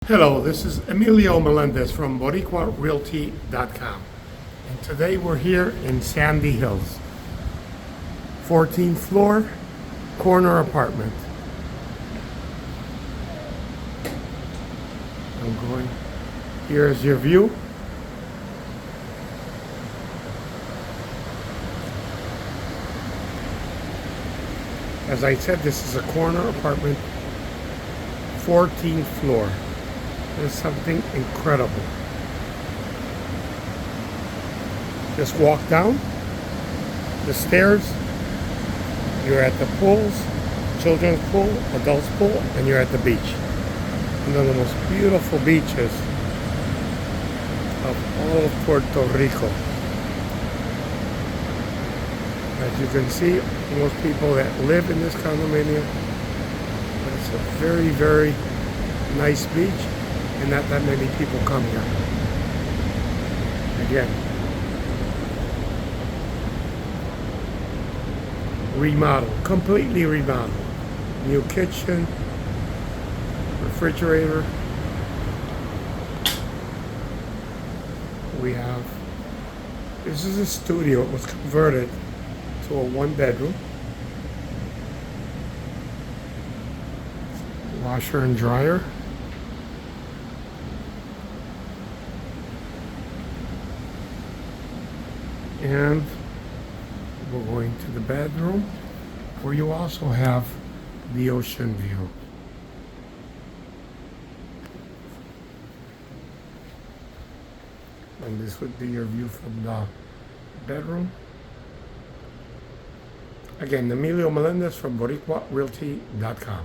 Hello, this is Emilio Melendez from BoricuaRealty.com, and today we're here in Sandy Hills, 14th floor, corner apartment. I'm going, here's your view. As I said, this is a corner apartment, 14th floor. There's something incredible. Just walk down the stairs, you're at the pools, children's pool, adults pool, and you're at the beach. One of the most beautiful beaches of all of Puerto Rico. As you can see, most people that live in this condominium, but it's a very, very nice beach. And not that many people come here. Again, remodeled, completely remodeled. New kitchen, refrigerator. We have, this is a studio. It was converted to a one-bedroom. Washer and dryer. And we're going to the bedroom, where you also have the ocean view. And this would be your view from the bedroom. Again, Emilio Melendez from BoricuaRealty.com.